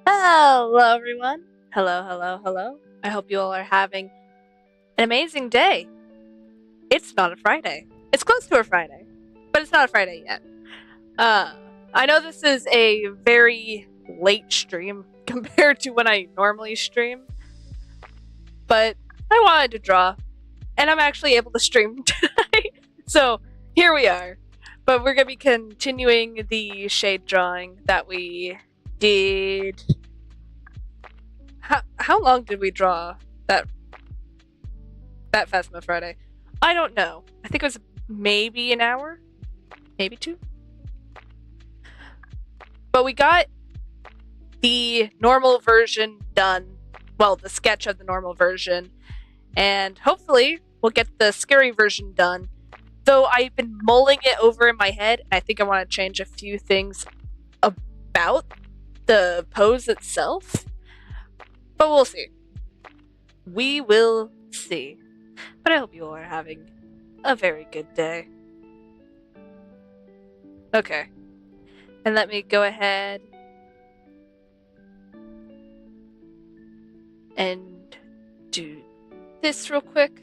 Hello, everyone. Hello, hello, hello. I hope you all are having an amazing day. It's not a Friday. It's close to a Friday, but it's not a Friday yet. Uh, I know this is a very late stream compared to when I normally stream, but I wanted to draw, and I'm actually able to stream tonight. So here we are. But we're going to be continuing the shade drawing that we did. How long did we draw that Phasma Friday? I don't know. I think it was maybe an hour, maybe two. But we got the normal version done. Well, the sketch of the normal version. And hopefully we'll get the scary version done. Though I've been mulling it over in my head, and I think I want to change a few things about the pose itself. But we'll see. We will see. But I hope you all are having a very good day. Okay. And let me go ahead and do this real quick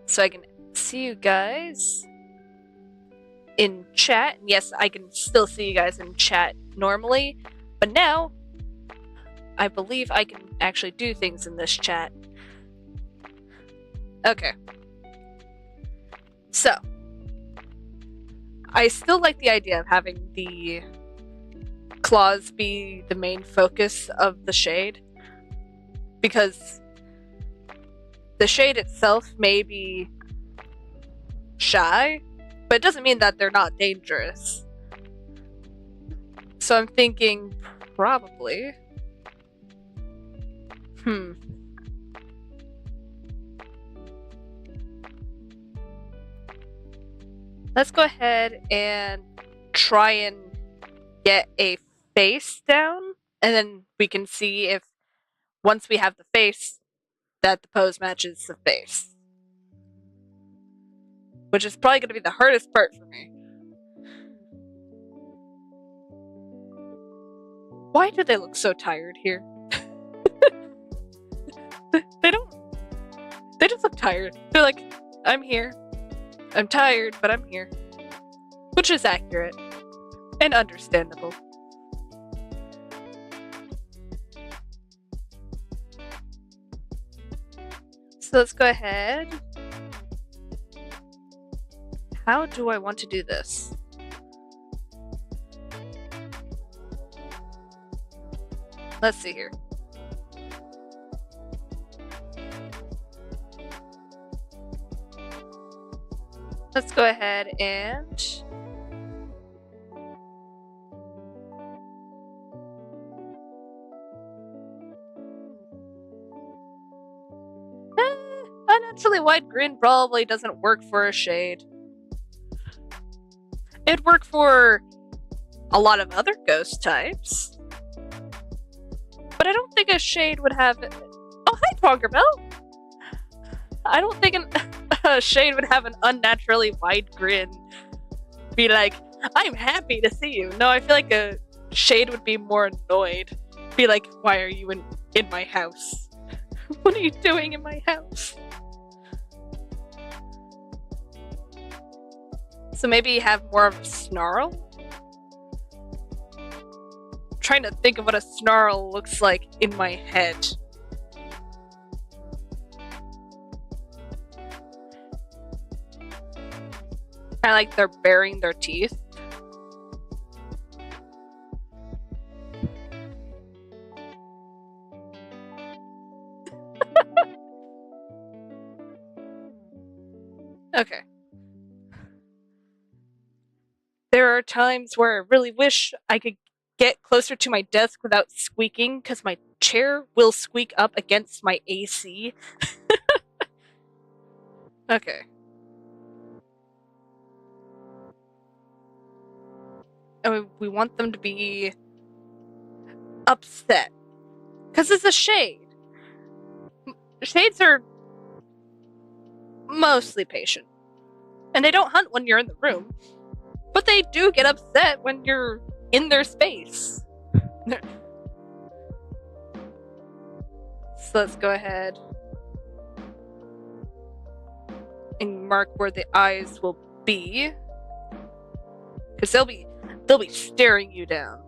so I can see you guys in chat. Yes, I can still see you guys in chat normally, but now I believe I can actually do things in this chat. Okay. So, I still like the idea of having the claws be the main focus of the shade, because the shade itself may be shy, but it doesn't mean that they're not dangerous. So I'm thinking probably... Let's go ahead and try and get a face down, and then we can see if, once we have the face, that the pose matches the face. Which is probably going to be the hardest part for me. Why do they look so tired here? They just look tired. They're like, I'm here. I'm tired, but I'm here. Which is accurate. And understandable. So let's go ahead. How do I want to do this? Let's see here. Let's go ahead and... unnaturally wide grin probably doesn't work for a shade. It'd work for a lot of other ghost types. But I don't think a shade would have... Oh, hi, Twonkerbell! I don't think a shade would have an unnaturally wide grin. Be like, I'm happy to see you. No, I feel like a shade would be more annoyed. Be like, why are you in my house? What are you doing in my house? So maybe have more of a snarl? I'm trying to think of what a snarl looks like in my head. Kind of like they're baring their teeth. Okay. There are times where I really wish I could get closer to my desk without squeaking, because my chair will squeak up against my AC. Okay. And we want them to be upset. Because it's a shade. Shades are mostly patient. And they don't hunt when you're in the room. But they do get upset when you're in their space. So let's go ahead and mark where the eyes will be, because they'll be staring you down.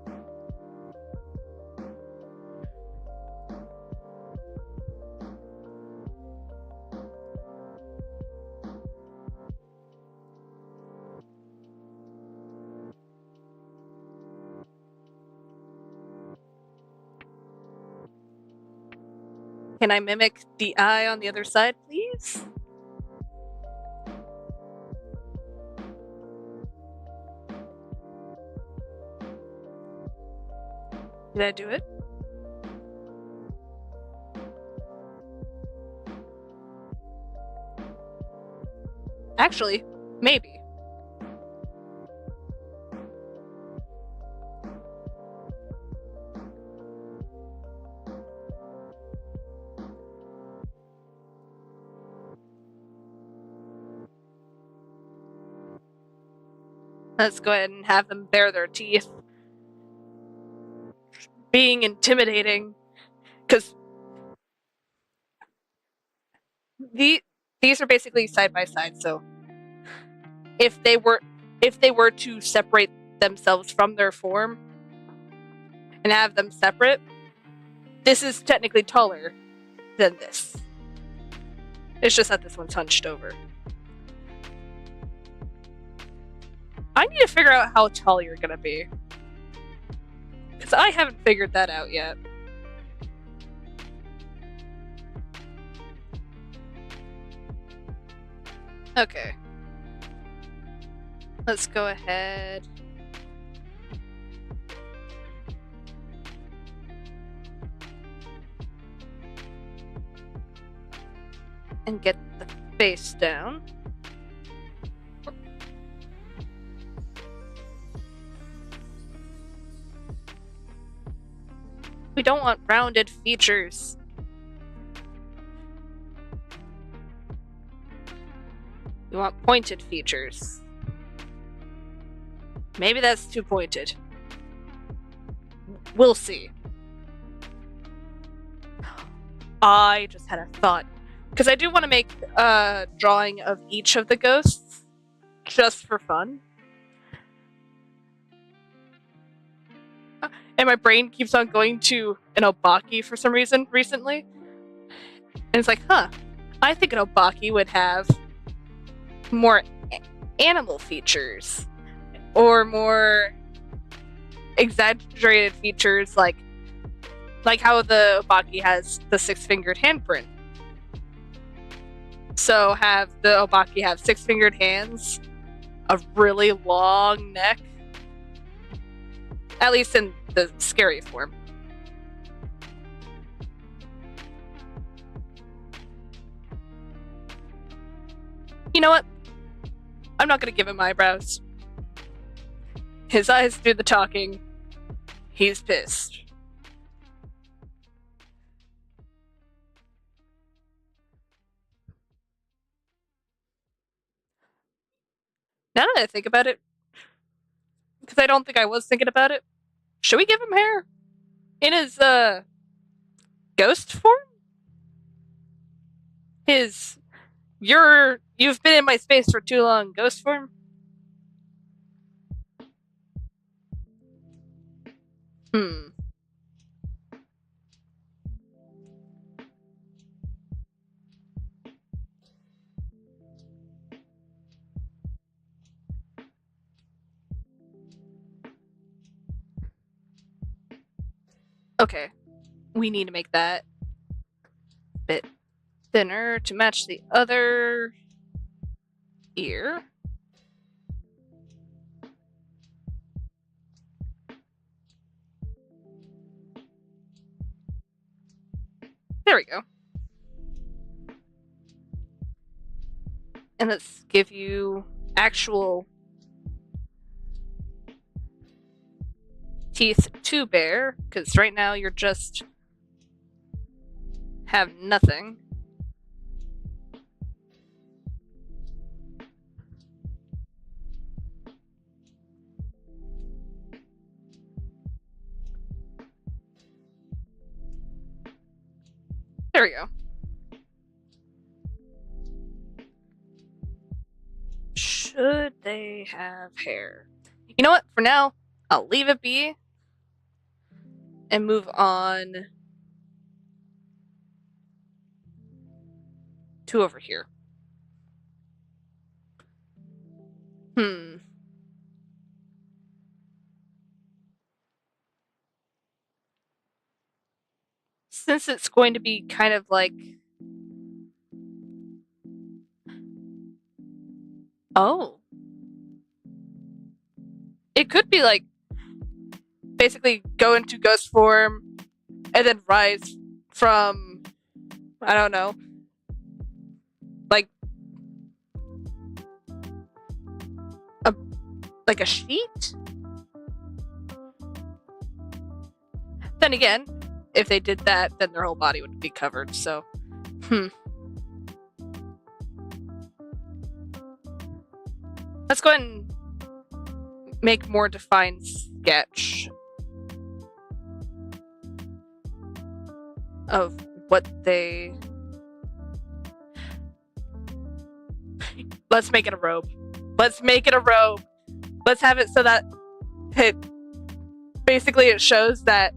Can I mimic the eye on the other side, please? Did I do it? Actually, maybe. Let's go ahead and have them bare their teeth. Being intimidating, because these are basically side by side. So if they were to separate themselves from their form and have them separate, this is technically taller than this. It's just that this one's hunched over. I need to figure out how tall you're gonna be, because I haven't figured that out yet. Okay. Let's go ahead. And get the face down. We don't want rounded features. We want pointed features. Maybe that's too pointed. We'll see. I just had a thought. Because I do want to make a drawing of each of the ghosts, just for fun. And my brain keeps on going to an Obaki for some reason recently. And it's like, I think an Obaki would have more animal features. Or more exaggerated features, like how the Obaki has the 6-fingered handprint. So have the Obaki have 6-fingered hands, a really long neck, at least in the scary form. You know what? I'm not gonna give him eyebrows. His eyes do the talking. He's pissed. Now that I think about it, because I don't think I was thinking about it, should we give him hair? In his, ghost form? You've been in my space for too long, ghost form? Okay. We need to make that a bit thinner to match the other ear. There we go. And let's give you actual teeth to bare, because right now you're just have nothing. There we go. Should they have hair? You know what? For now, I'll leave it be and move on to over here. Since it's going to be kind of like... Oh. It could be like basically go into ghost form and then rise from, I don't know, like a sheet? Then again, if they did that, then their whole body would be covered, so... Let's go ahead and make more defined sketch of what they... Let's make it a robe. Let's make it a robe. Let's have it so that basically it shows that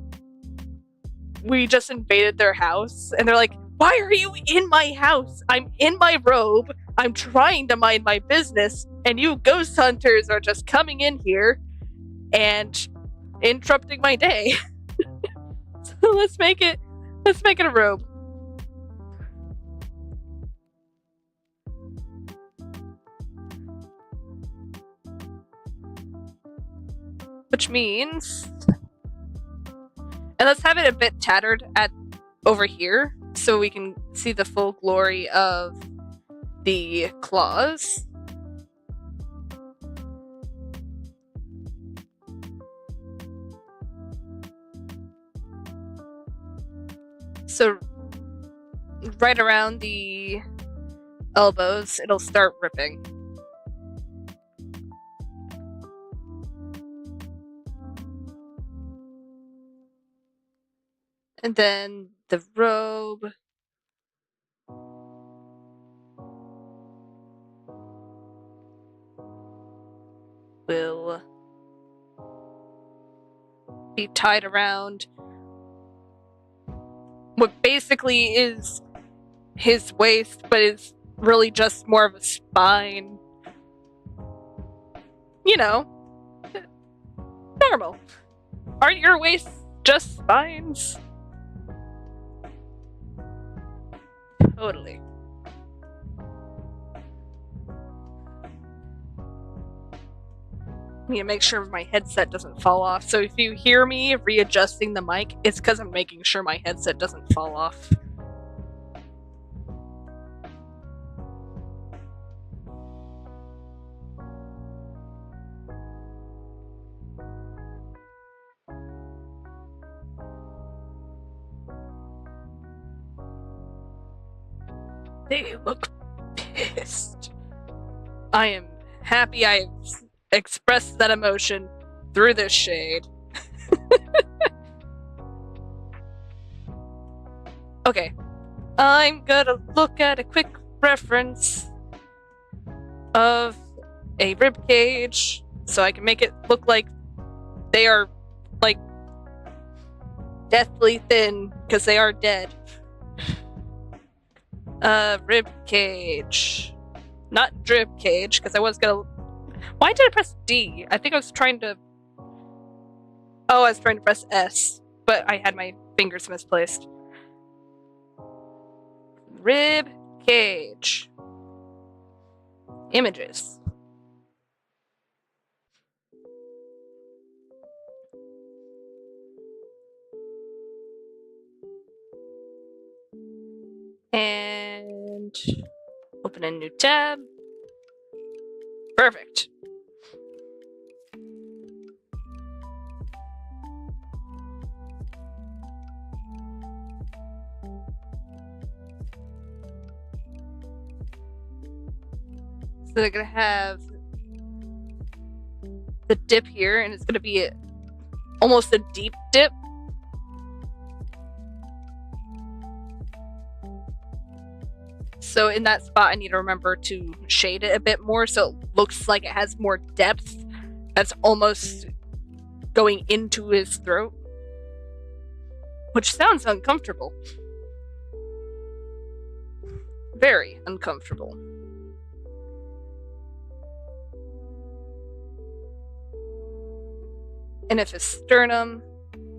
we just invaded their house and they're like, why are you in my house? I'm in my robe. I'm trying to mind my business and you ghost hunters are just coming in here and interrupting my day. So let's make it a robe. Which means... And let's have it a bit tattered over here so we can see the full glory of the claws. So right around the elbows, it'll start ripping. And then the robe will be tied around what basically is his waist, but is really just more of a spine. You know, normal. Aren't your waists just spines? Totally. I need to make sure my headset doesn't fall off. So if you hear me readjusting the mic, it's because I'm making sure my headset doesn't fall off. They look pissed. I am happy I've expressed that emotion through this shade. Okay. I'm gonna look at a quick reference of a rib cage so I can make it look like they are, like, deathly thin because they are dead. Rib cage. Not drip cage, because I was gonna... Why did I press D? I think I was trying to... Oh, I was trying to press S, but I had my fingers misplaced. Rib cage. Images. And open a new tab. Perfect. So they're gonna have the dip here, and it's gonna be almost a deep dip. So in that spot, I need to remember to shade it a bit more so it looks like it has more depth. That's almost going into his throat. Which sounds uncomfortable. Very uncomfortable. And if his sternum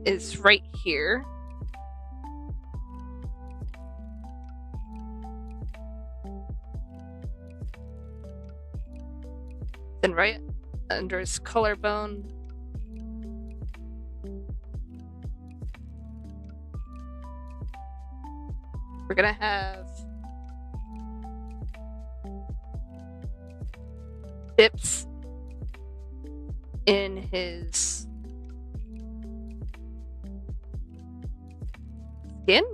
is right here, then right under his collarbone, we're gonna have dips in his skin?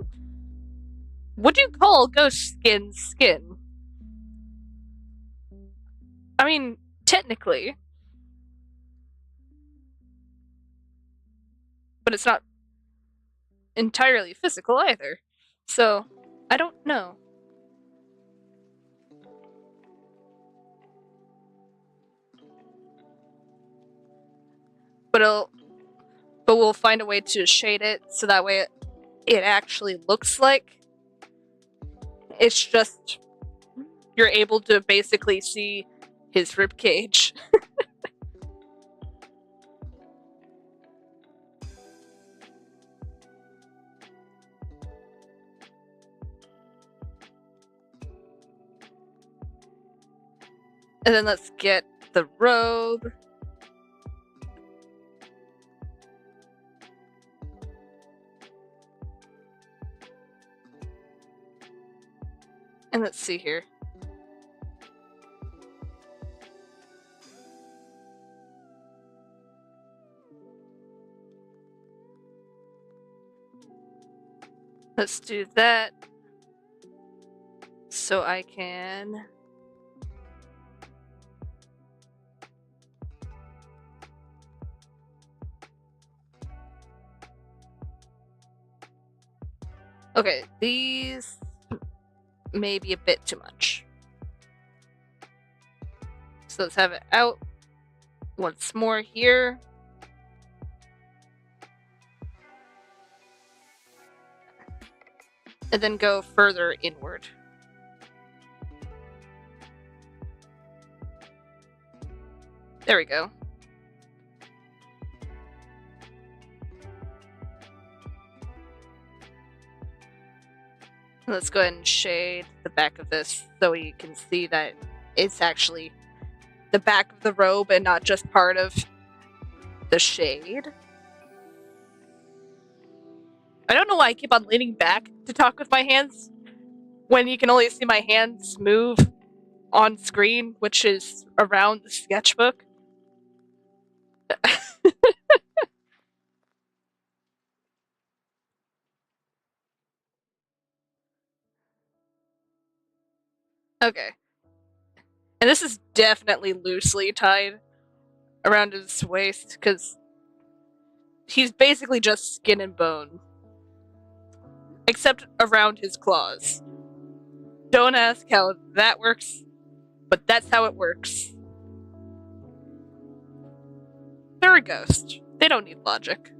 What do you call ghost skin? I mean, technically. But it's not entirely physical either. So, I don't know. But we'll find a way to shade it so that way it actually looks like it's just you're able to basically see his rib cage. And then let's get the robe. And let's see here. Let's do that. So I can... Okay, these may be a bit too much. So let's have it out once more here. And then go further inward. There we go. Let's go ahead and shade the back of this so you can see that it's actually the back of the robe and not just part of the shade. I don't know why I keep on leaning back to talk with my hands when you can only see my hands move on screen, which is around the sketchbook. Okay. And this is definitely loosely tied around his waist, because he's basically just skin and bone. Except around his claws. Don't ask how that works, but that's how it works. They're a ghost. They don't need logic.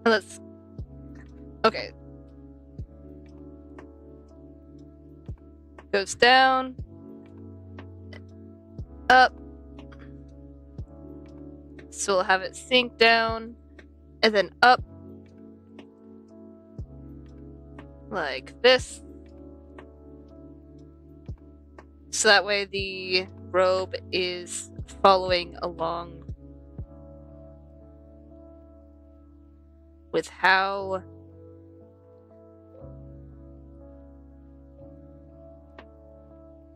Let's... Okay. Goes down. Up. So we'll have it sink down. And then up. Like this. So that way the robe is following along with how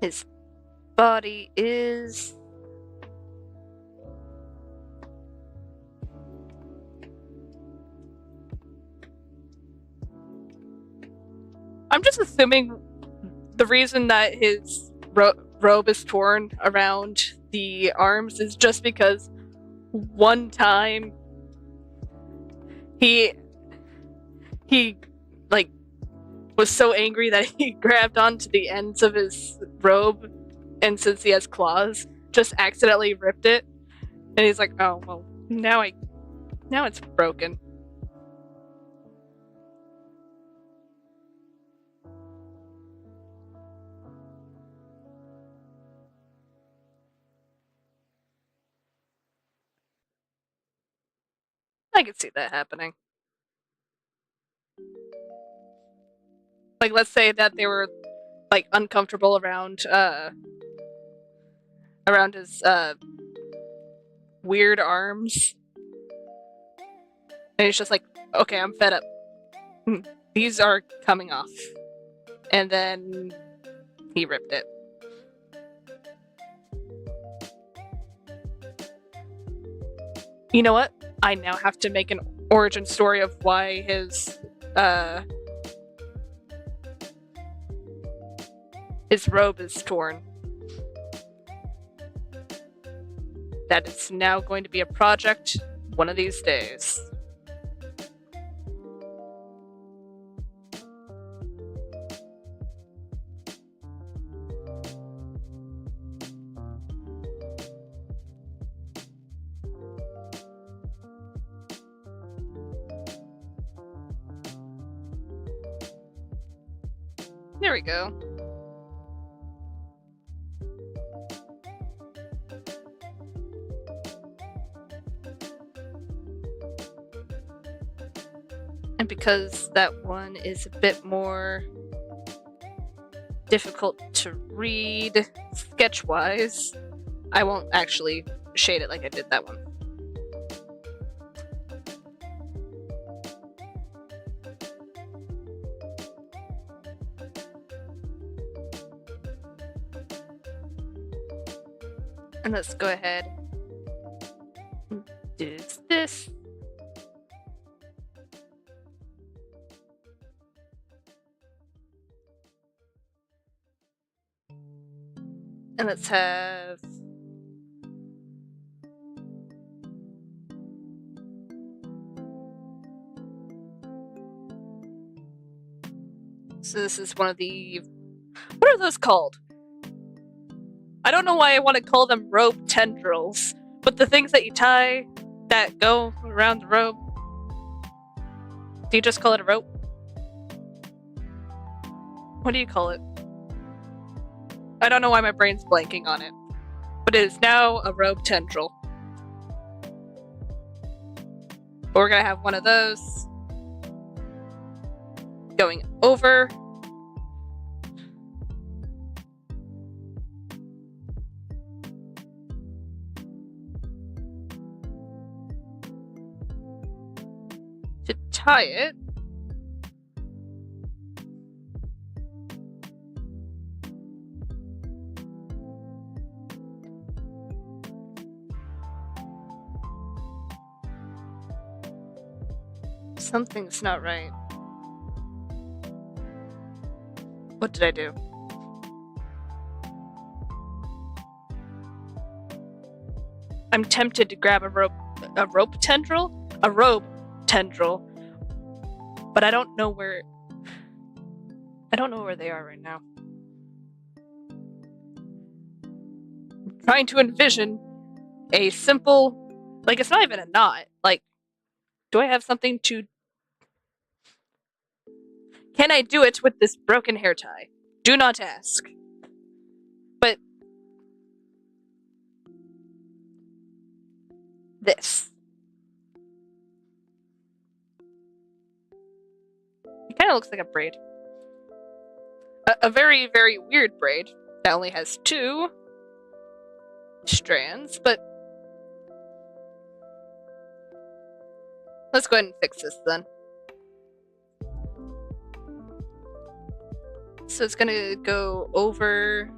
his body is. I'm just assuming the reason that his robe is torn around the arms is just because one time he like was so angry that he grabbed onto the ends of his robe, and since he has claws, just accidentally ripped it. And he's like, oh well, now it's broken. I could see that happening. Like, let's say that they were like uncomfortable around his weird arms, and he's just like, okay, I'm fed up. These are coming off. And then he ripped it. You know what? I now have to make an origin story of why his robe is torn. That is now going to be a project one of these days. There we go. And because that one is a bit more difficult to read sketch-wise, I won't actually shade it like I did that one. And let's go ahead and do this. And let's have so this is one of the, what are those called? I don't know why I want to call them rope tendrils, but the things that you tie that go around the rope. Do you just call it a rope? What do you call it? I don't know why my brain's blanking on it, but it is now a rope tendril. But we're gonna have one of those going over. To tie it, something's not right. What did I do? I'm tempted to grab a rope tendril, but I don't know where they are right now. I'm trying to envision a simple, like, it's not even a knot. Like, do I have something to? Can I do it with this broken hair tie? Do not ask. But this. It kind of looks like a braid. A very, very weird braid that only has 2 strands, but let's go ahead and fix this then. So it's gonna go over,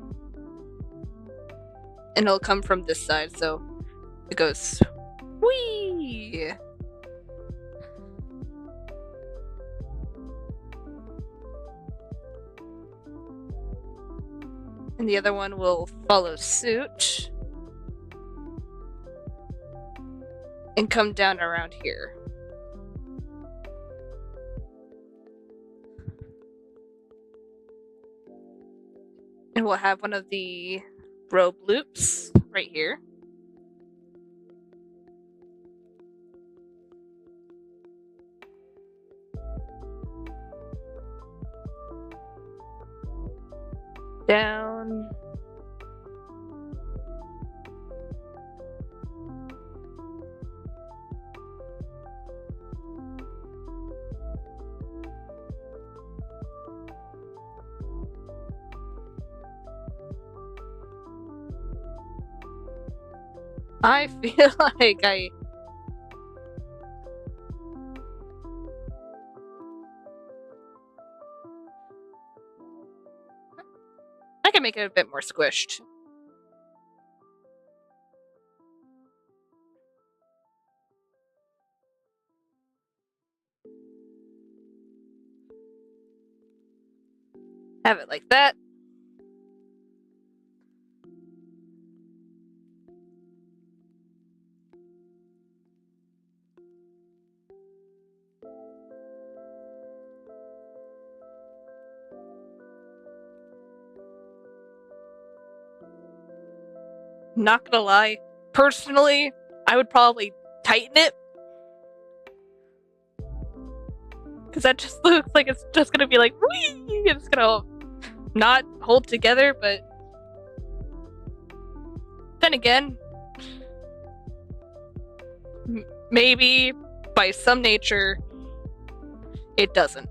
and it'll come from this side, so it goes whee! And the other one will follow suit. and come down around here. And we'll have one of the robe loops right here. Down. I feel like I can make it a bit more squished. Have it like that. Not gonna lie, personally, I would probably tighten it. Because that just looks like it's just gonna be like, whee! It's gonna not hold together, but then again, maybe by some nature, it doesn't.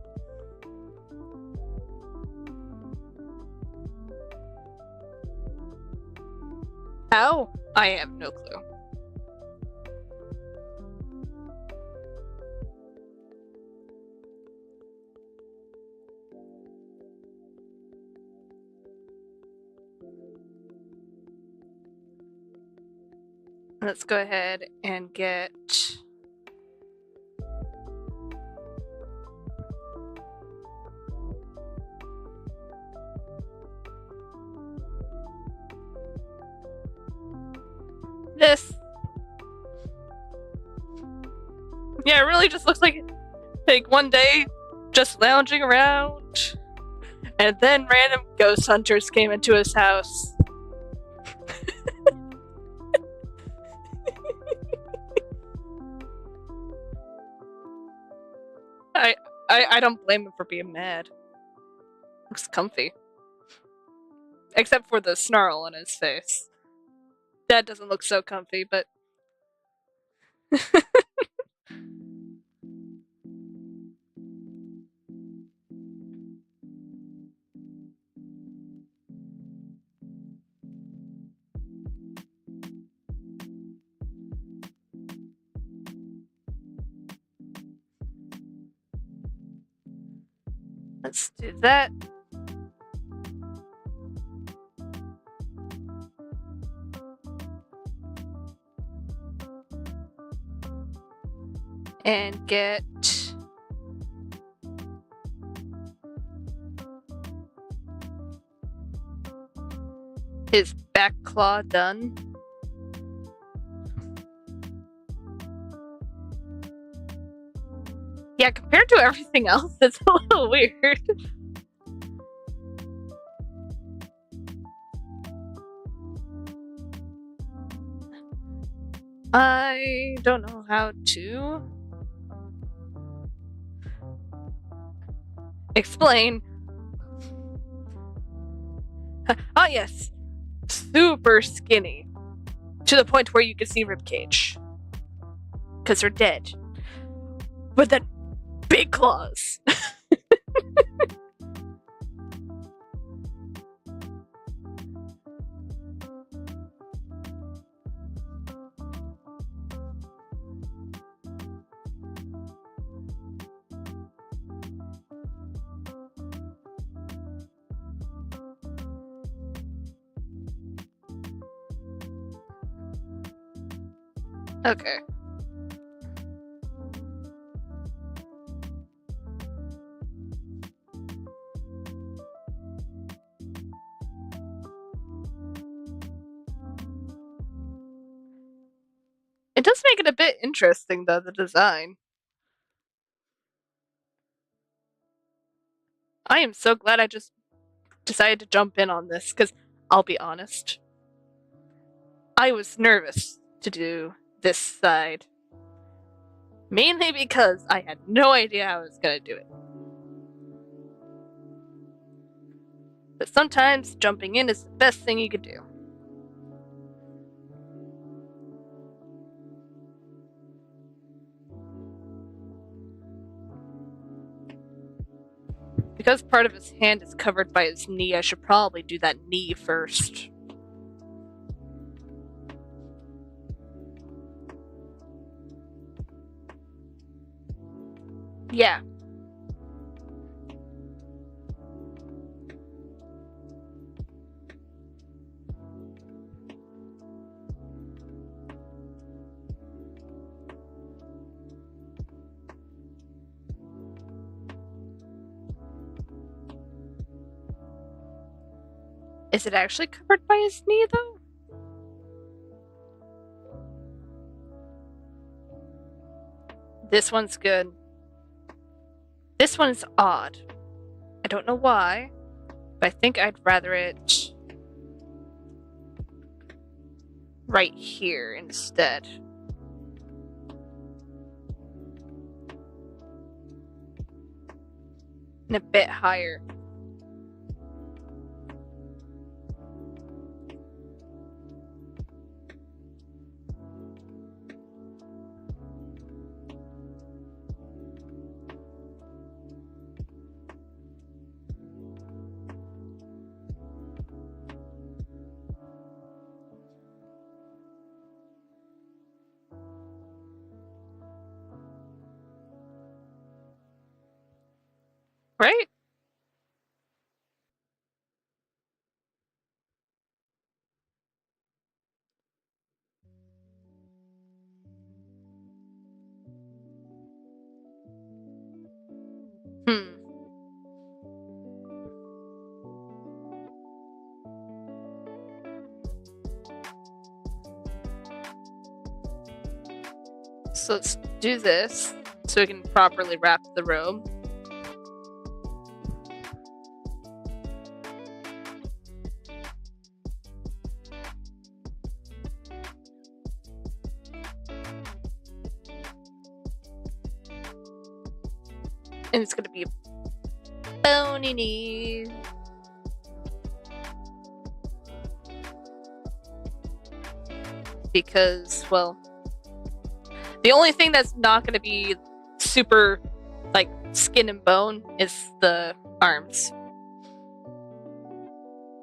How? I have no clue. Let's go ahead and get this. Yeah, it really just looks like one day just lounging around, and then random ghost hunters came into his house. I don't blame him for being mad. Looks comfy. Except for the snarl on his face. That doesn't look so comfy, but let's do that. And get his back claw done. Yeah, compared to everything else, it's a little weird. I don't know how to explain. Oh yes, super skinny, to the point where you can see ribcage, because they're dead. But then big claws. Okay. It does make it a bit interesting, though, the design. I am so glad I just decided to jump in on this, because I'll be honest, I was nervous to do this side. Mainly because I had no idea how I was gonna do it. But sometimes jumping in is the best thing you could do. Because part of his hand is covered by his knee, I should probably do that knee first. Yeah. Is it actually covered by his knee, though? This one's good. This one's odd. I don't know why, but I think I'd rather it right here instead. And a bit higher. Right? Hmm. So let's do this so we can properly wrap the robe. And it's gonna be bony knees. Because, well, the only thing that's not gonna be super, like, skin and bone is the arms.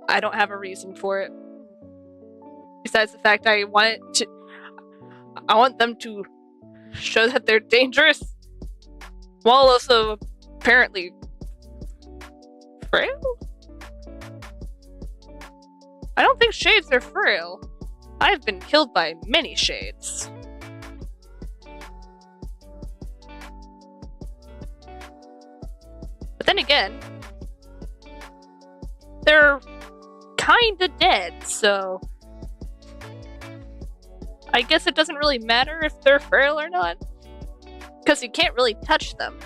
I don't have a reason for it. Besides the fact I want them to show that they're dangerous, while also apparently frail? I don't think shades are frail. I've been killed by many shades. But then again, they're kinda dead, so I guess it doesn't really matter if they're frail or not, because you can't really touch them.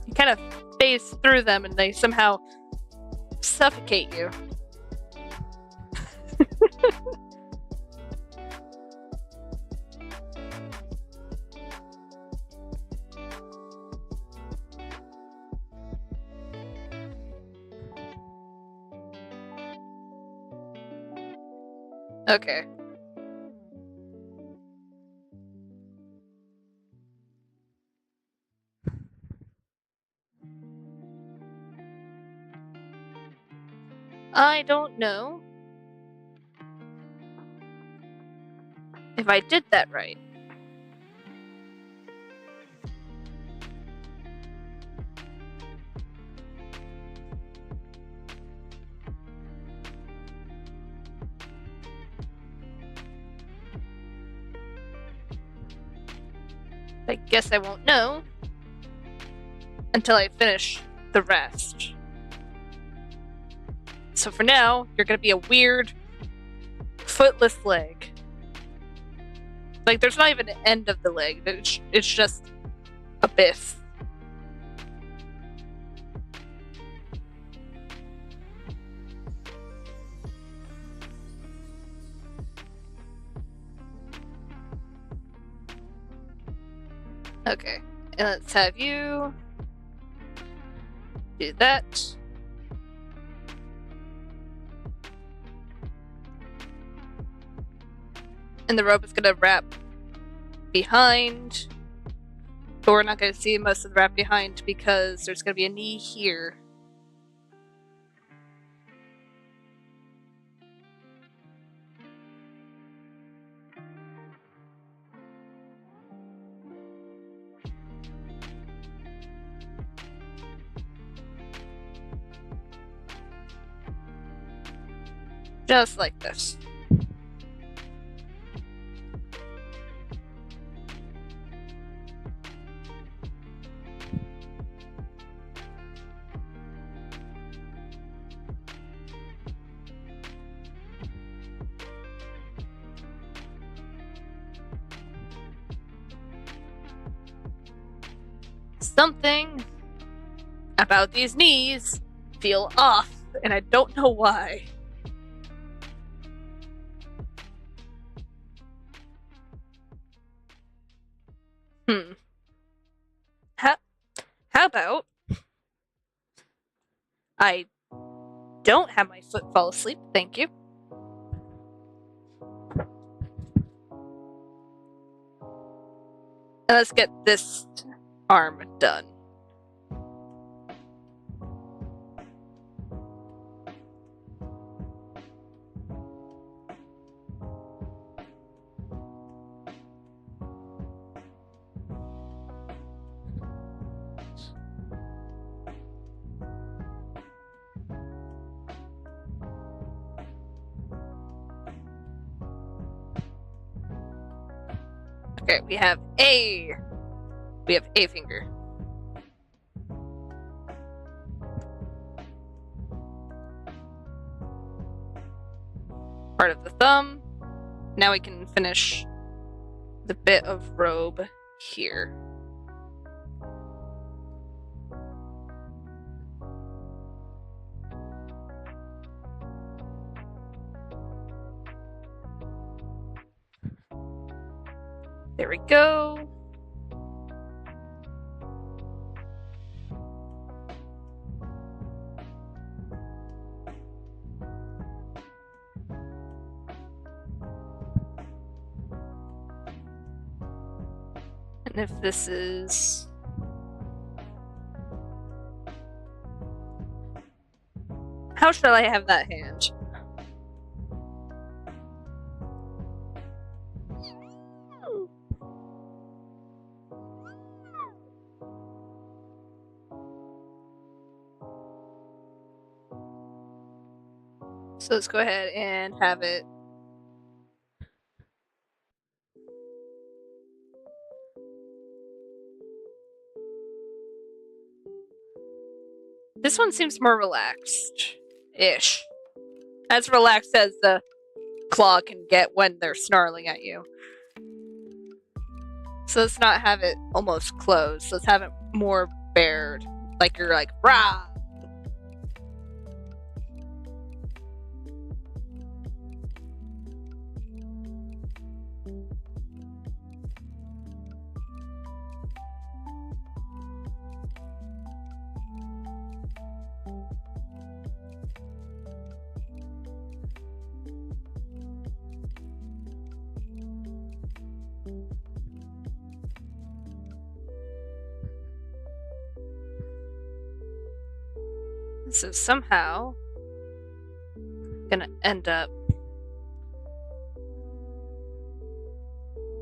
You kind of phase through them and they somehow suffocate you. Okay. I don't know if I did that right. I guess I won't know until I finish the rest. So for now, you're gonna be a weird, footless leg. Like, there's not even an end of the leg. It's just abyss. Okay, and let's have you do that. And the rope is gonna wrap behind. But we're not gonna see most of the wrap behind because there's gonna be a knee here. Just like this. Something about these knees feel off, and I don't know why. How about I don't have my foot fall asleep, thank you. And let's get this arm done. Okay, we have a finger. Part of the thumb. Now we can finish the bit of robe here. There we go. And if this is... How shall I have that hand? So let's go ahead and have it. This one seems more relaxed-ish. As relaxed as the claw can get when they're snarling at you. So let's not have it almost closed. Let's have it more bared. Like you're like, rah! This is somehow gonna end up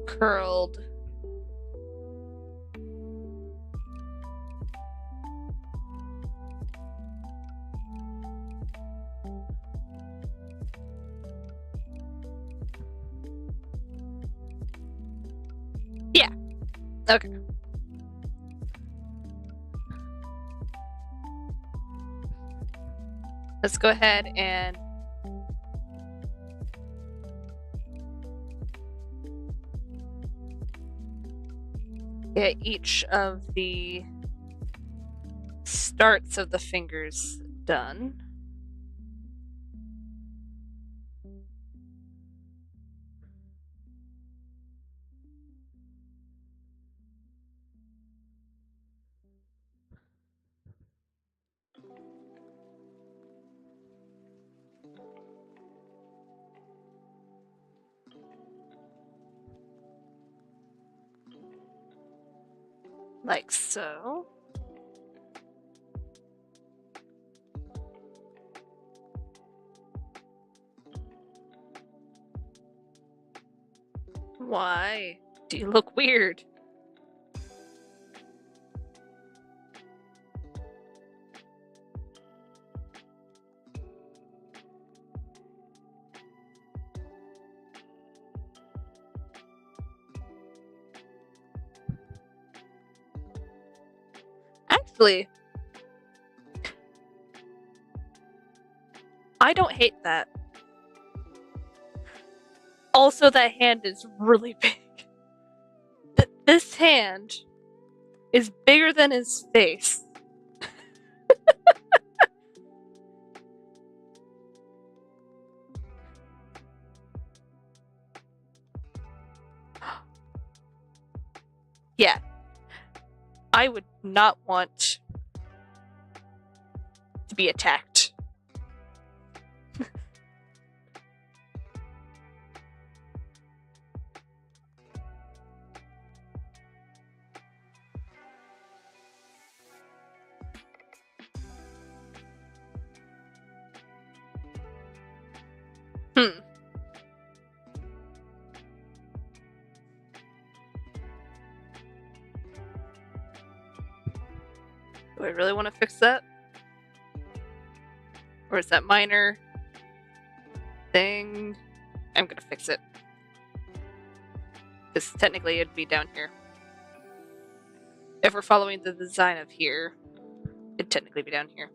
curled. Yeah. Okay. Let's go ahead and get each of the starts of the fingers done. Like so. Why do you look weird? Actually, I don't hate that. Also, that hand is really big. This hand is bigger than his face. Yeah. I would not want to be attacked. Hmm. Do I really want to fix that? Or is that minor thing? I'm gonna fix it. Because technically it'd be down here. If we're following the design of here, it'd technically be down here.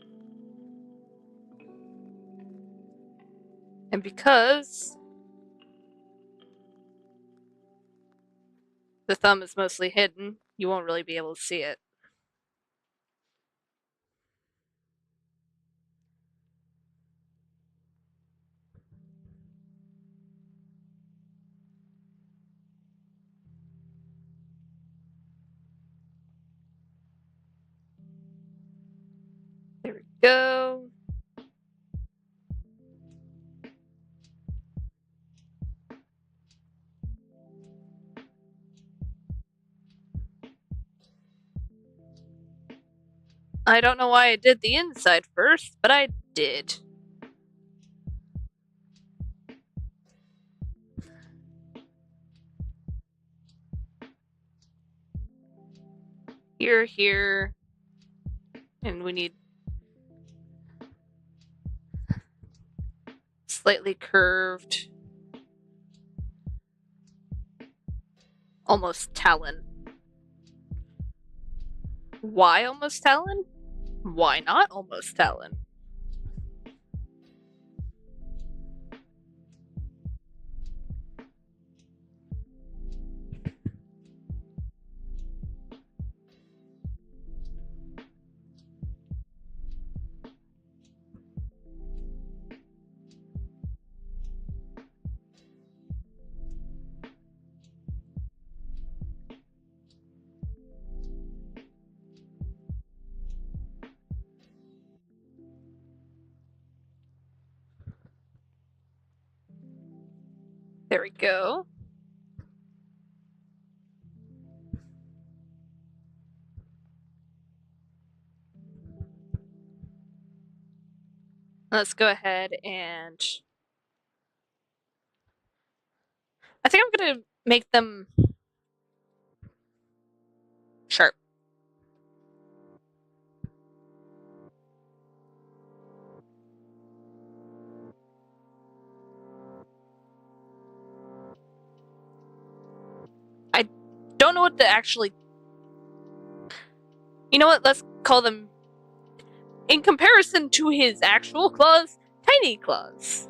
And because the thumb is mostly hidden, you won't really be able to see it. There we go. I don't know why I did the inside first, but I did. Here, and we need slightly curved, almost talon. Why almost talon? Why not almost talon? There we go. Let's go ahead and I think I'm gonna make them sharp. I don't know what to actually. You know what? Let's call them, in comparison to his actual claws, tiny claws.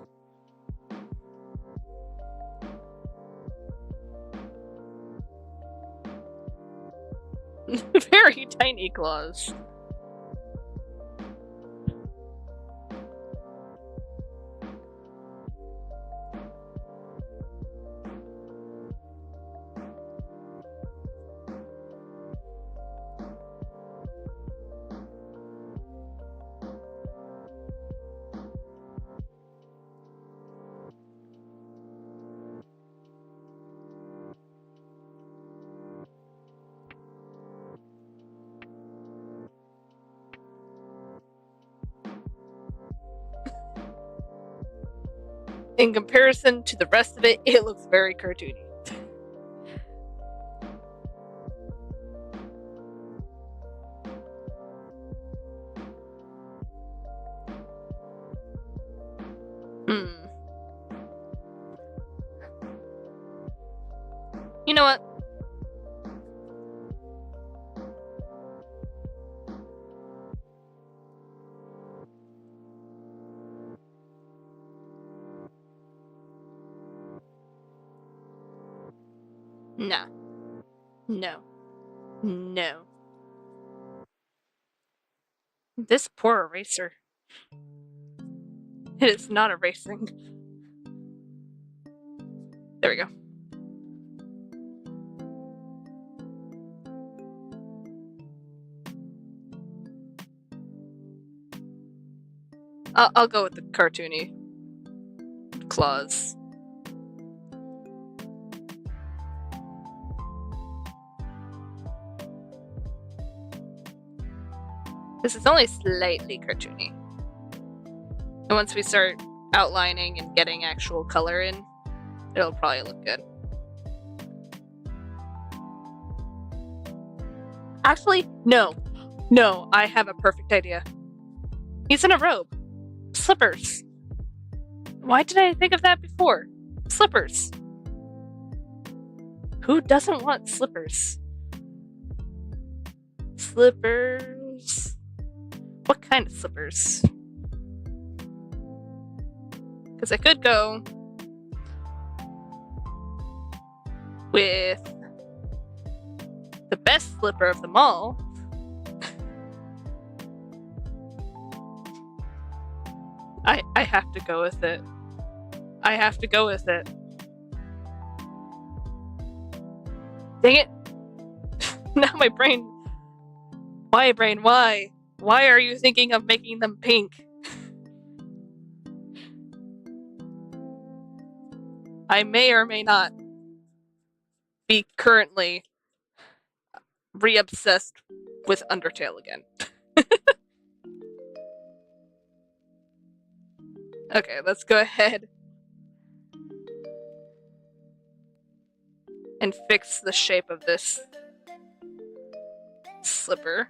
Very tiny claws. In comparison to the rest of it, it looks very cartoony. You know what? No. No. No. This poor eraser. It is not erasing. There we go. I'll go with the cartoony claws. This is only slightly cartoony. And once we start outlining and getting actual color in, it'll probably look good. Actually, no. No, I have a perfect idea. He's in a robe. Slippers. Why did I think of that before? Slippers. Who doesn't want slippers? Slippers. What kind of slippers? Because I could go with the best slipper of them all. I have to go with it. I have to go with it. Dang it. Now my brain... Why, brain, why? Why are you thinking of making them pink? I may or may not be currently re-obsessed with Undertale again. Okay, let's go ahead and fix the shape of this slipper.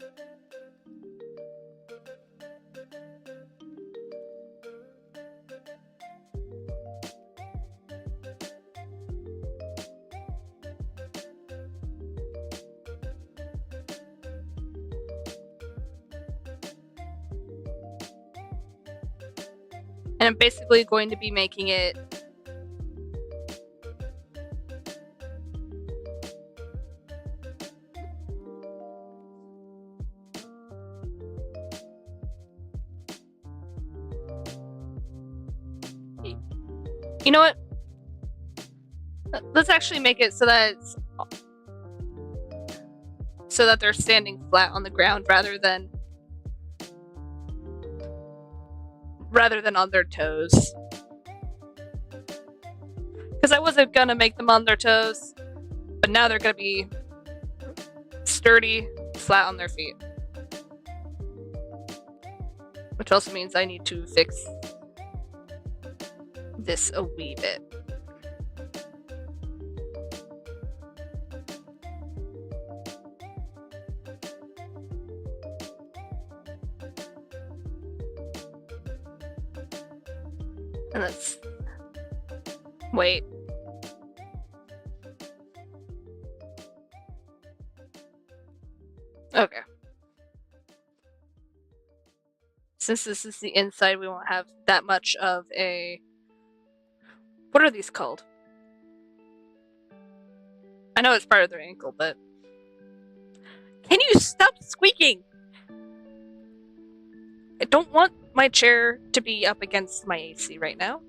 And I'm basically going to be making it you know what? Let's actually make it so that they're standing flat on the ground rather than on their toes. Because I wasn't gonna make them on their toes, but now they're gonna be sturdy, flat on their feet. Which also means I need to fix this a wee bit. And let's wait. Okay. Since this is the inside, we won't have that much of a... What are these called? I know it's part of their ankle, but... Can you stop squeaking? I don't want my chair to be up against my AC right now.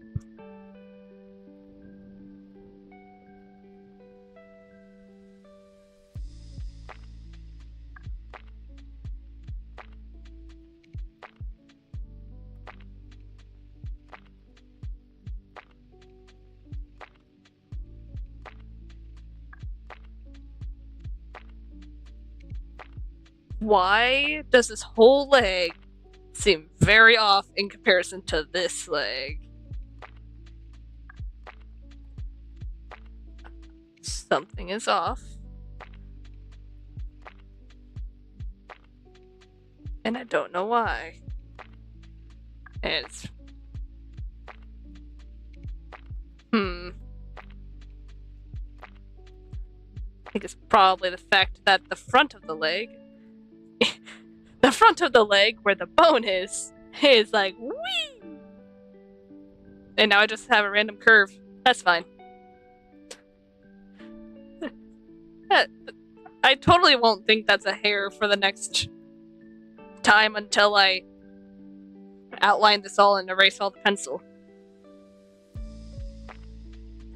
Why does this whole leg seem very off in comparison to this leg? Something is off. And I don't know why. And it's... I think it's probably the fact that the front of the leg... the front of the leg, where the bone is like, whee! And now I just have a random curve. That's fine. I totally won't think that's a hair for the next time until I outline this all and erase all the pencil.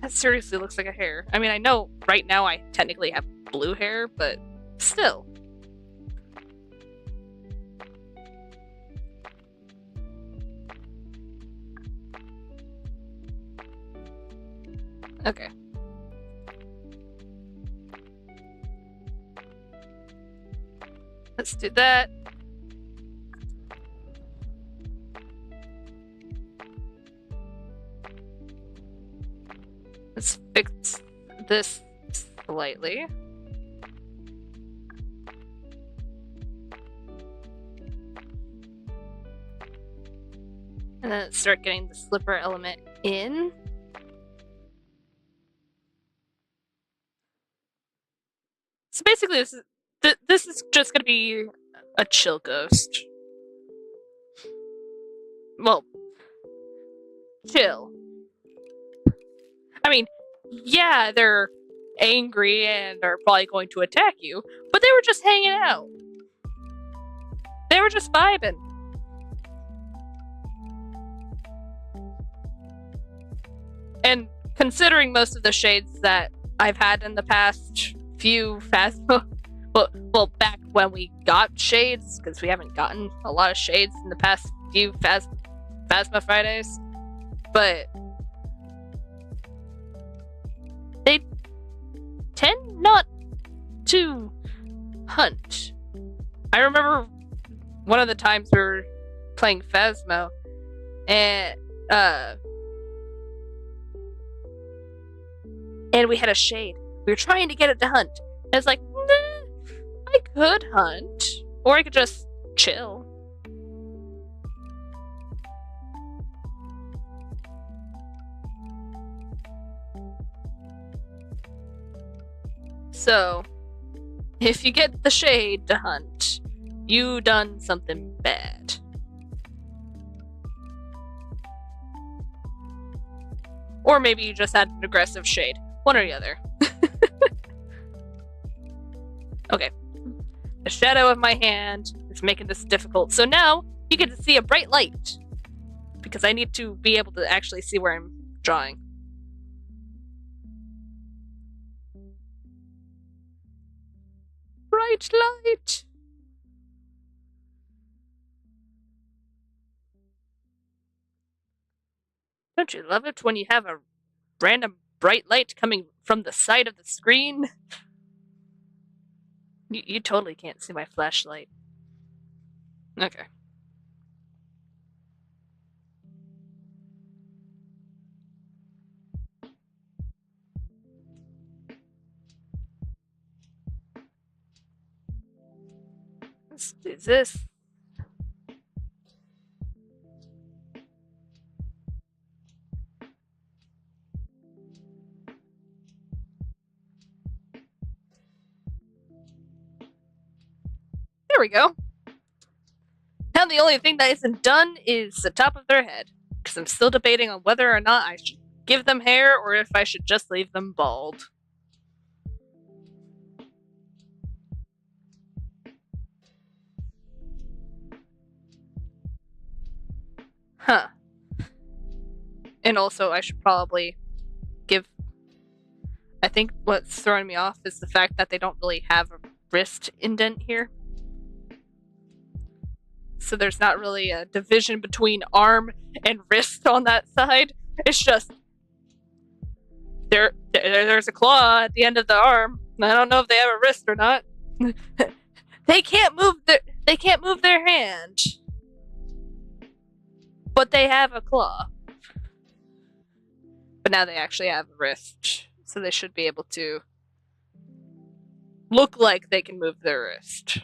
That seriously looks like a hair. I mean, I know right now I technically have blue hair, but still. Okay. Let's do that. Let's fix this slightly. And then start getting the slipper element in. So basically, this is just gonna be a chill ghost. Well, chill. I mean, yeah, they're angry and are probably going to attack you, but they were just hanging out. They were just vibing. And considering most of the shades that I've had in the past few Phasma, well, back when we got shades, because we haven't gotten a lot of shades in the past few Phasma Fridays, but they tend not to hunt. I remember one of the times we were playing Phasmo, and we had a shade. We were trying to get it to hunt. And it's like, nah, I could hunt. Or I could just chill. So, if you get the shade to hunt, you done something bad. Or maybe you just had an aggressive shade. One or the other. Okay. The shadow of my hand is making this difficult. So now you get to see a bright light. Because I need to be able to actually see where I'm drawing. Bright light! Don't you love it when you have a random bright light coming from the side of the screen? You totally can't see my flashlight. Okay. Let's do this. There we go. Now the only thing that isn't done is the top of their head, because I'm still debating on whether or not I should give them hair or if I should just leave them bald. Huh. And also, I should probably give. I think what's throwing me off is the fact that they don't really have a wrist indent here. So there's not really a division between arm and wrist on that side. It's just there's a claw at the end of the arm. I don't know if they have a wrist or not. They can't move their hand. But they have a claw. But now they actually have a wrist. So they should be able to look like they can move their wrist.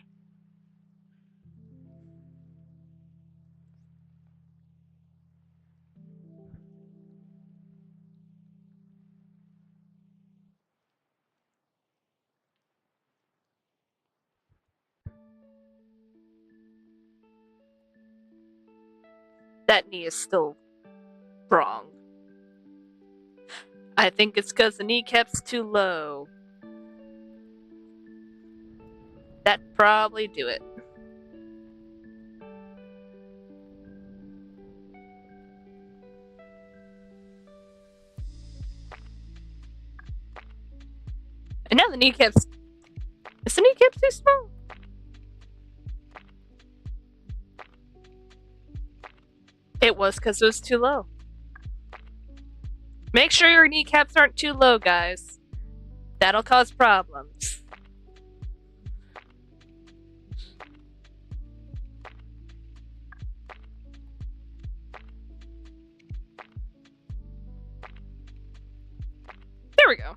That knee is still wrong. I think it's because the kneecap's too low. That'd probably do it. And now the kneecap's... Is the kneecap too small? It was because it was too low. Make sure your kneecaps aren't too low, guys. That'll cause problems. There we go.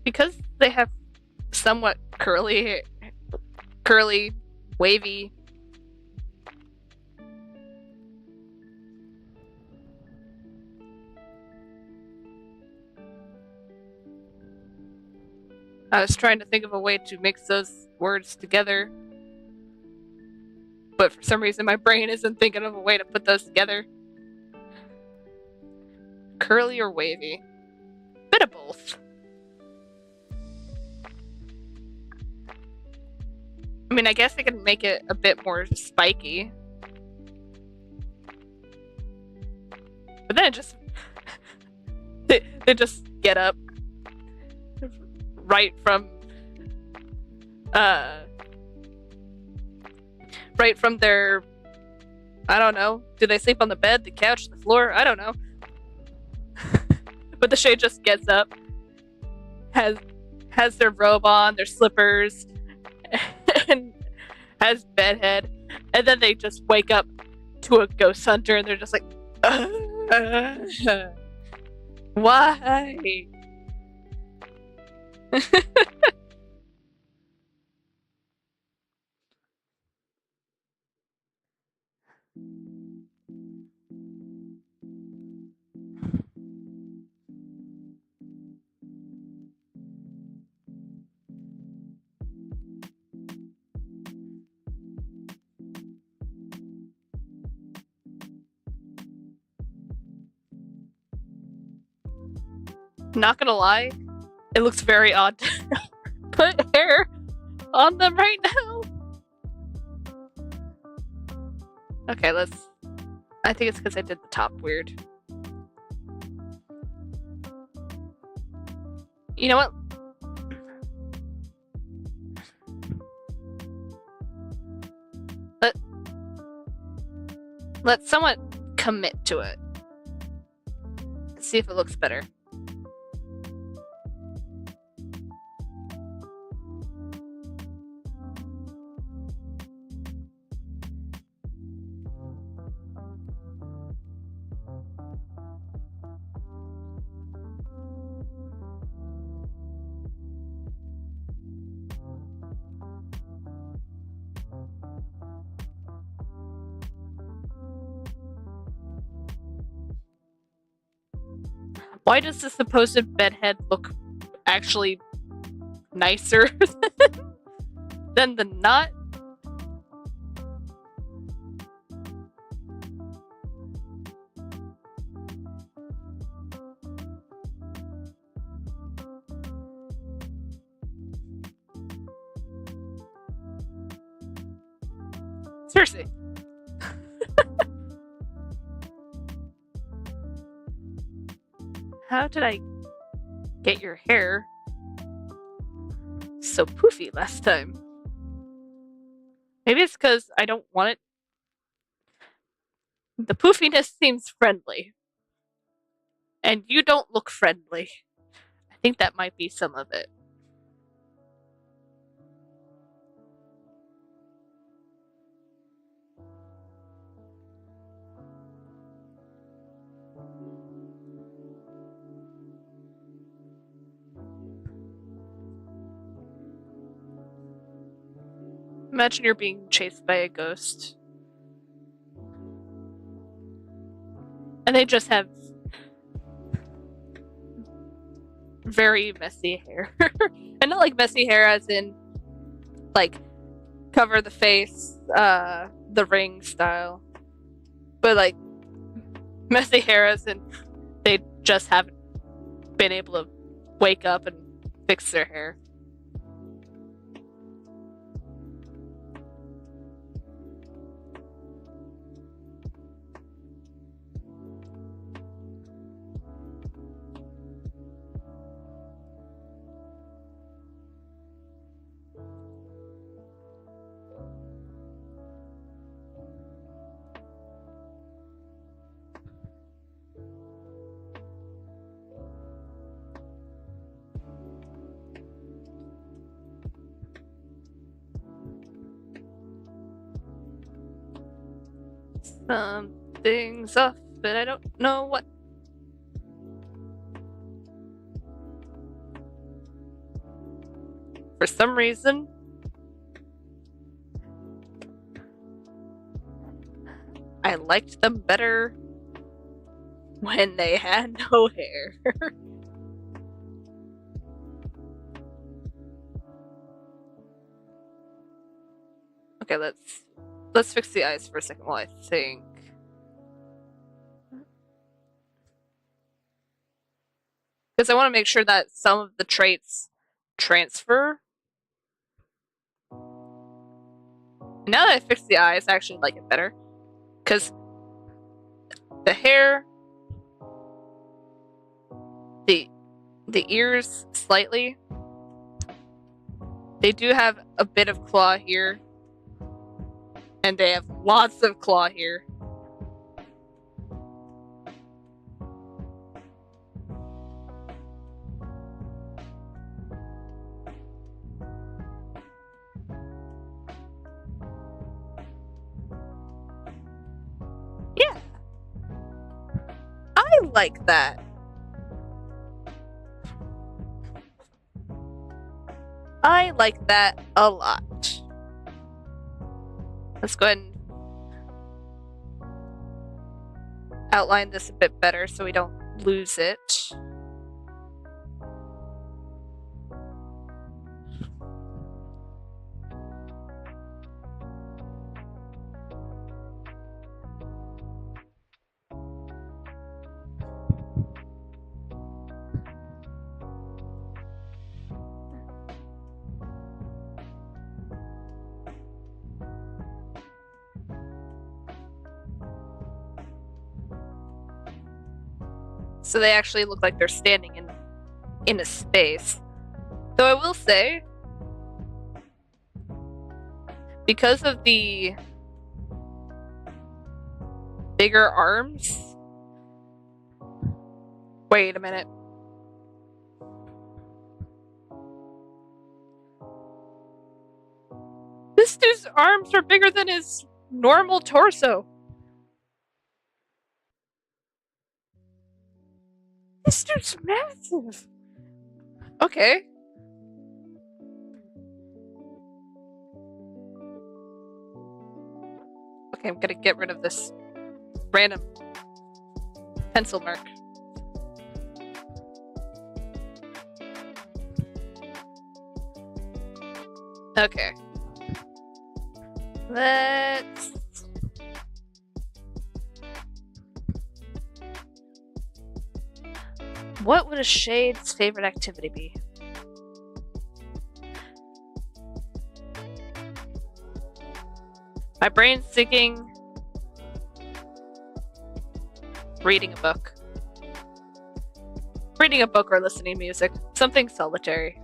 Because they have somewhat curly, wavy. I was trying to think of a way to mix those words together. But for some reason my brain isn't thinking of a way to put those together. Curly or wavy? Bit of both. I mean, I guess I can make it a bit more spiky. But then it just... they just get up. Right from their... I don't know. Do they sleep on the bed, the couch, the floor? I don't know. But the shade just gets up. Has their robe on, their slippers... and has bedhead, and then they just wake up to a ghost hunter and they're just like, why? Not gonna lie, it looks very odd to put hair on them right now. Okay, let's... I think it's because I did the top weird. You know what? Let's somewhat commit to it. See if it looks better. Why does the supposed bedhead look actually nicer than the not? Seriously. How did I get your hair so poofy last time? Maybe it's because I don't want it. The poofiness seems friendly. And you don't look friendly. I think that might be some of it. Imagine you're being chased by a ghost. And they just have very messy hair. And not like messy hair as in like cover the face, the Ring style. But like messy hair as in they just haven't been able to wake up and fix their hair. Something's off, but I don't know what. For some reason, I liked them better when they had no hair. Okay, let's fix the eyes for a second while I think. Because I want to make sure that some of the traits transfer. Now that I fixed the eyes, I actually like it better. Because the hair, the ears slightly, they do have a bit of claw here. And they have lots of claw here. Yeah. I like that. I like that a lot. Let's go ahead and outline this a bit better so we don't lose it. So they actually look like they're standing in a space. Though I will say, because of the bigger arms. Wait a minute. This dude's arms are bigger than his normal torso. This dude's massive. Okay. Okay, I'm gonna get rid of this random pencil mark. Okay. Let's... What would a shade's favorite activity be? My brain's thinking reading a book. Reading a book or listening to music. Something solitary.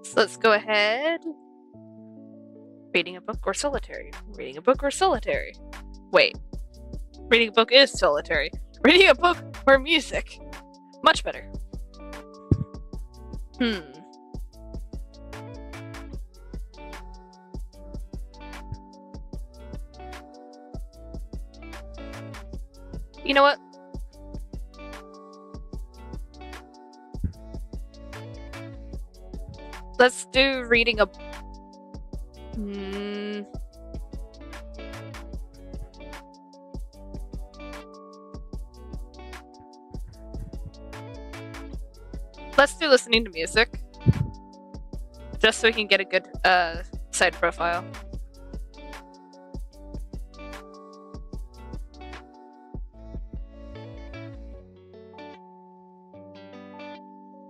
So let's go ahead. Reading a book or solitary? Reading a book or solitary? Wait. Reading a book is solitary. Reading a book or music? Much better. You know what? Let's do reading a... Let's do listening to music. Just so we can get a good side profile.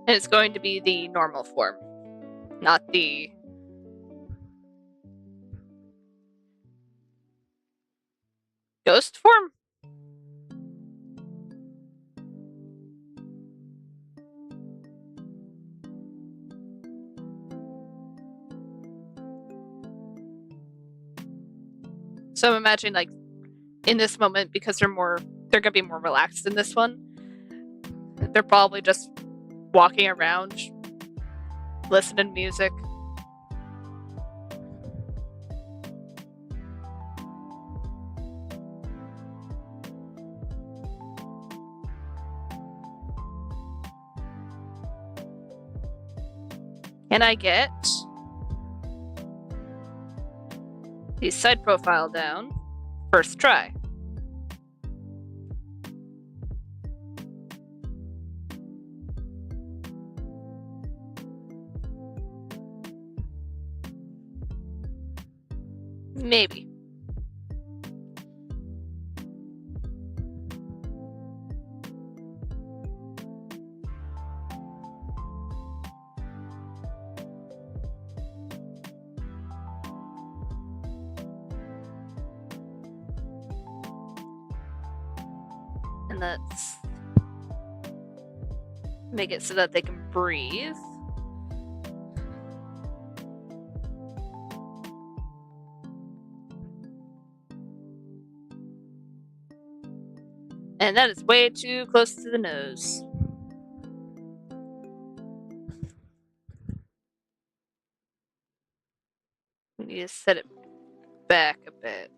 And it's going to be the normal form, not the ghost form? So I'm imagining, like, in this moment, because they're gonna be more relaxed in this one, they're probably just walking around, listening to music. Can I get the side profile down? First try. Maybe. And let's make it so that they can breathe. And that is way too close to the nose. We need to set it back a bit.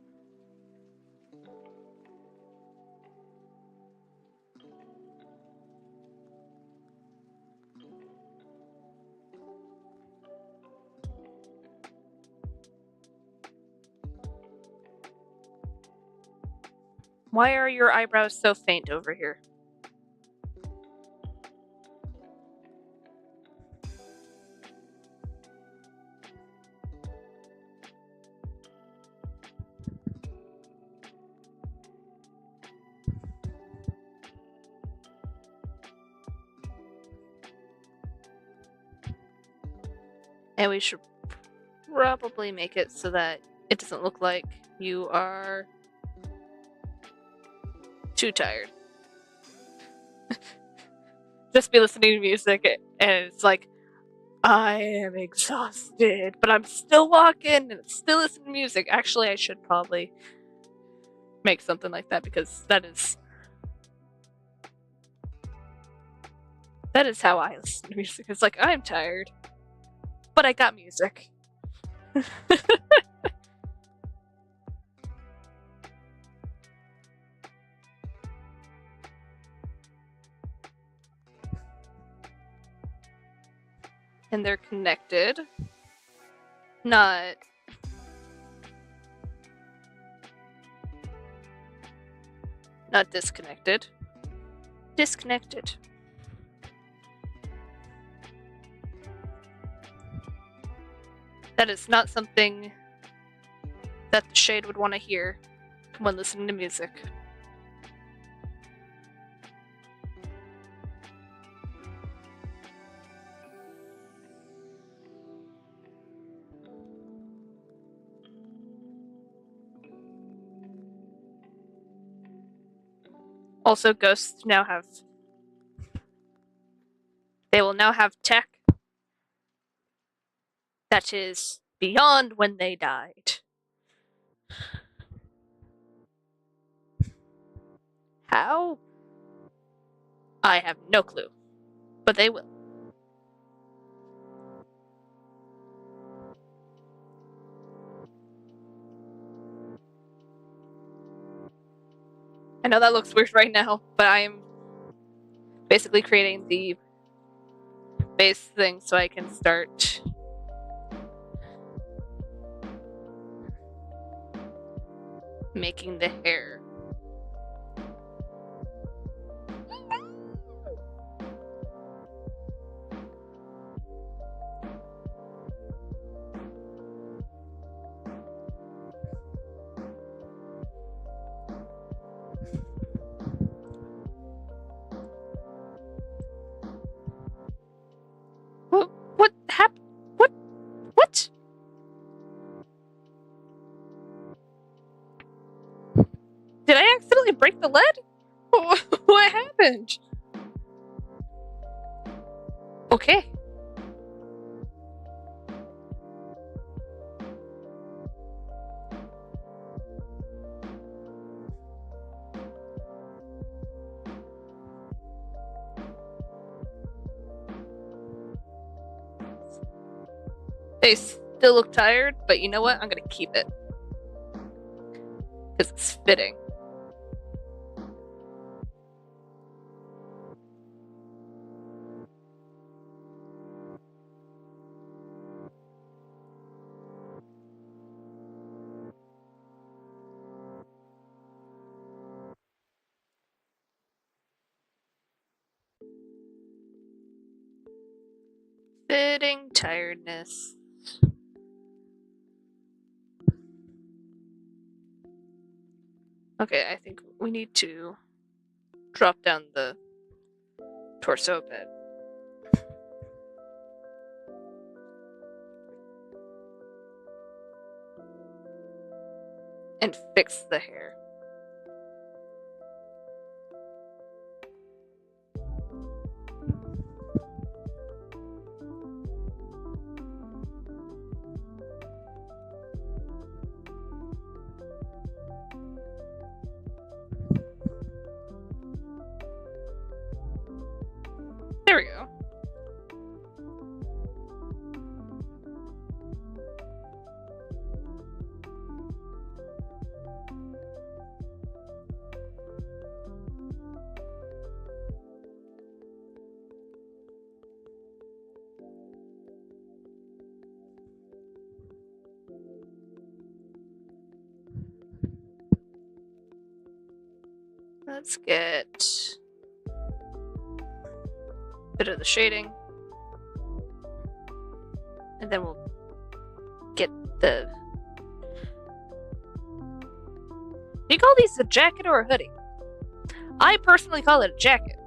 Why are your eyebrows so faint over here? And we should probably make it so that it doesn't look like you are too tired. Just be listening to music and it's like, I am exhausted, but I'm still walking and still listening to music. Actually, I should probably make something like that because that is how I listen to music. It's like, I'm tired, but I got music. And they're connected, not disconnected. Disconnected. That is not something that the Shade would want to hear when listening to music. Also, ghosts now have... They will now have tech that is beyond when they died. How? I have no clue. But they will. I know that looks weird right now, but I am basically creating the base thing so I can start making the hair. What happened? What? Did I accidentally break the lead? What happened? Okay. They still look tired, but you know what? I'm gonna keep it. Because it's fitting. Fitting tiredness. Okay, I think we need to drop down the torso a bit. And fix the hair. There we go. Let's get a bit of the shading. And then we'll get the... Do you call these a jacket or a hoodie? I personally call it a jacket.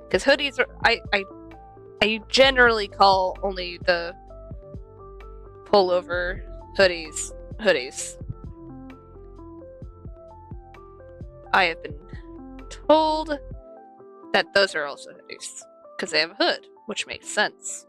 Because hoodies are... I generally call only the pullover hoodies. I have been told that those are also hoodies. Because they have a hood, which makes sense.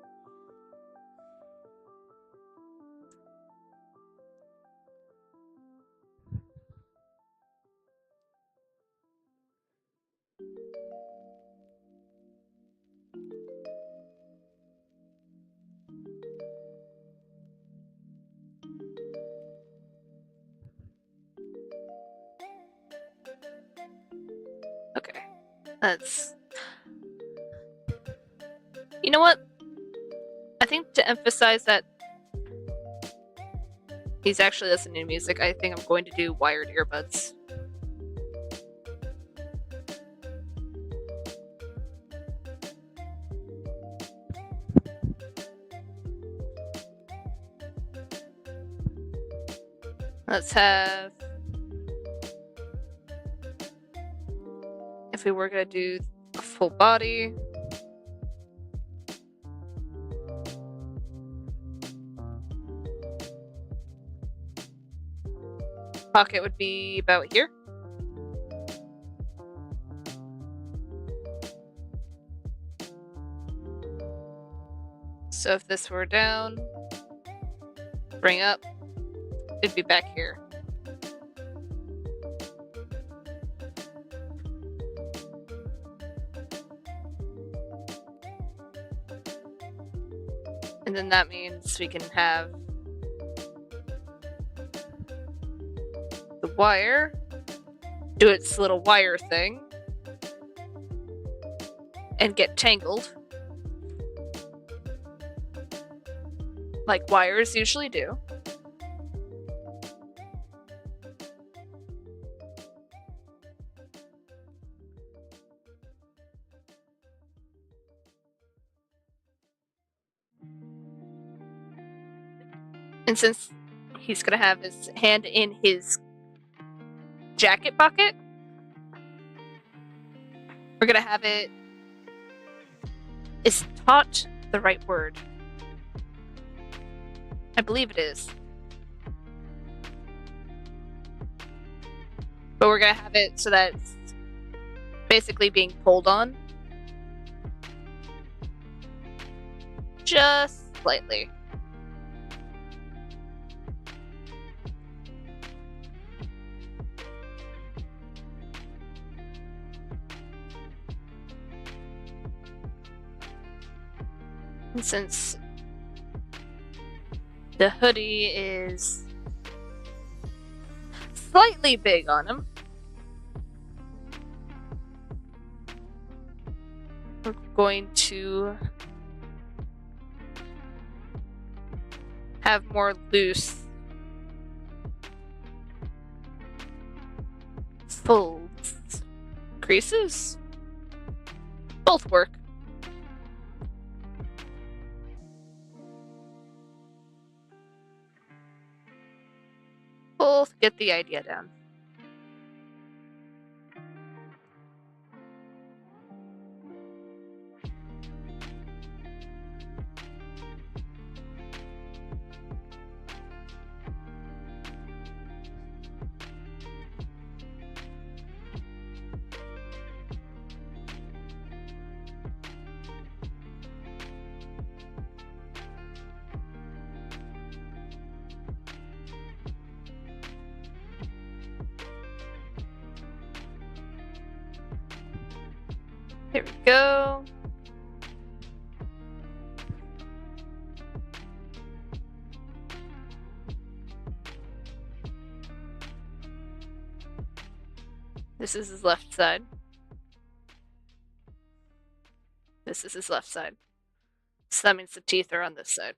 Okay. Let's... You know what? I think to emphasize that he's actually listening to music, I think I'm going to do wired earbuds. Let's have... If we were gonna do a full body... Pocket would be about here. So if this were down, bring up, it'd be back here. And then that means we can have the wire do its little wire thing and get tangled, like wires usually do. And since he's gonna have his hand in his jacket pocket, we're gonna have it. Is taut the right word? I believe it is. But we're gonna have it so that it's basically being pulled on. Just slightly. And since the hoodie is slightly big on him, we're going to have more loose folds. Creases? Both work. Both get the idea down. There we go. This is his left side. This is his left side. So that means the teeth are on this side.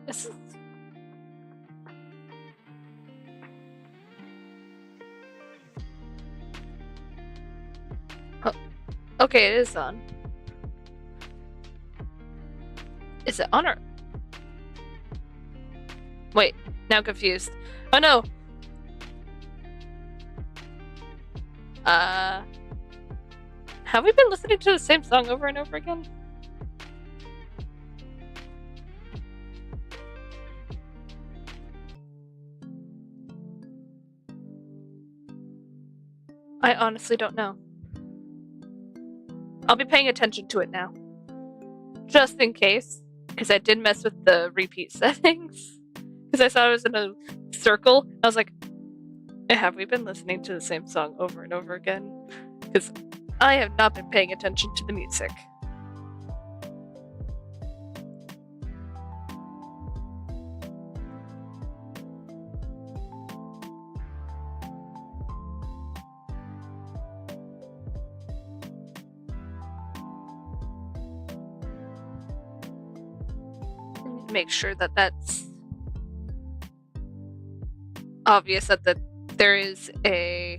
This is... Oh, okay, it is on. Is it on or... Wait, now I'm confused. Oh no! Have we been listening to the same song over and over again? I honestly don't know. I'll be paying attention to it now. Just in case. Because I did mess with the repeat settings. Because I saw it was in a circle. I was like, have we been listening to the same song over and over again? Because I have not been paying attention to the music. Make sure that that's obvious that there is a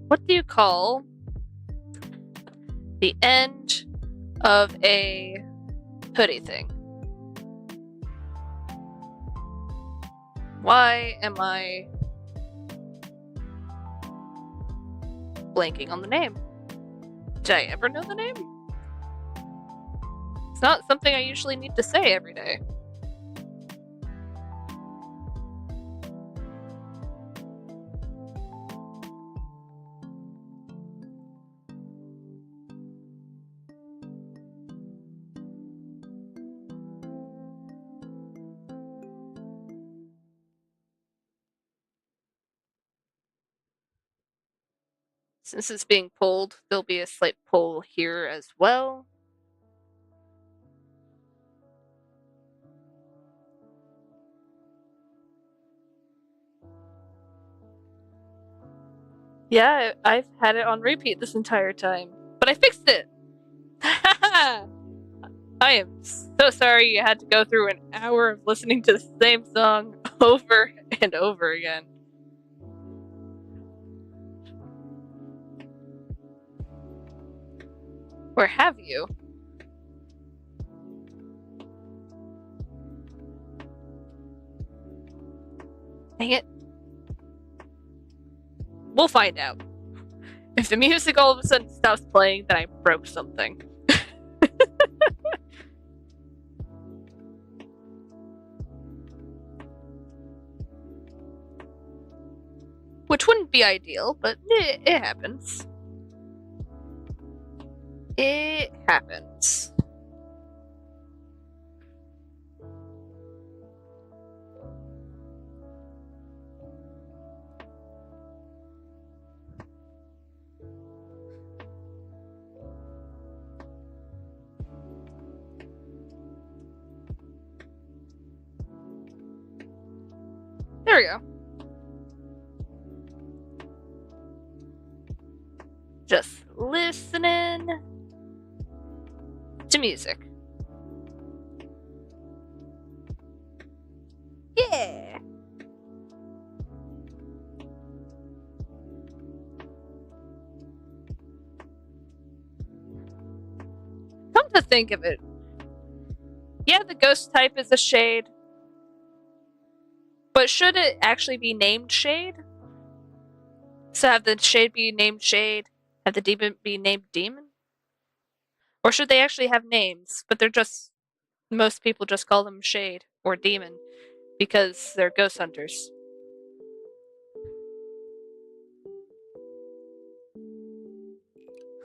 what do you call the end of a hoodie thing? Why am I blanking on the name? Did I ever know the name? It's not something I usually need to say every day. Since it's being pulled, there'll be a slight pull here as well. Yeah, I've had it on repeat this entire time, but I fixed it! I am so sorry you had to go through an hour of listening to the same song over and over again. Where have you? Dang it. We'll find out. If the music all of a sudden stops playing, then I broke something. Which wouldn't be ideal, but it happens. It happens. There we go. Just listening to music. Yeah. Come to think of it, yeah, the ghost type is a shade, but should it actually be named shade? So have the shade be named shade, have the demon be named demon? Or should they actually have names, but they're just, most people just call them shade or demon because they're ghost hunters?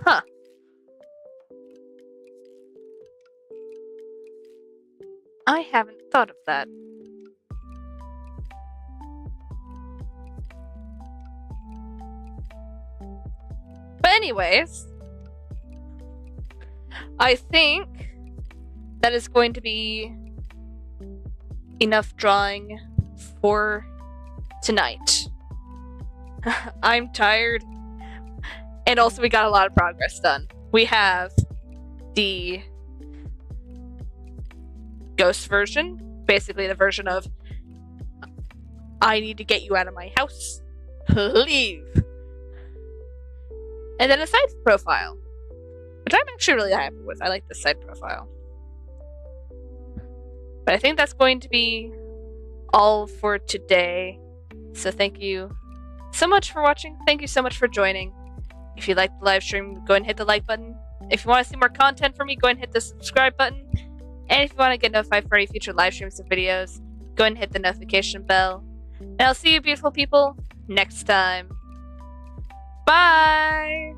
Huh. I haven't thought of that. But anyways, I think that is going to be enough drawing for tonight. I'm tired. And also we got a lot of progress done. We have the ghost version, basically the version of I need to get you out of my house. Leave. And then a side profile, which I'm actually really happy with. I like the side profile. But I think that's going to be all for today. So thank you so much for watching. Thank you so much for joining. If you liked the live stream, go ahead and hit the like button. If you want to see more content from me, go ahead and hit the subscribe button. And if you want to get notified for any future live streams and videos, go ahead and hit the notification bell. And I'll see you beautiful people next time. Bye!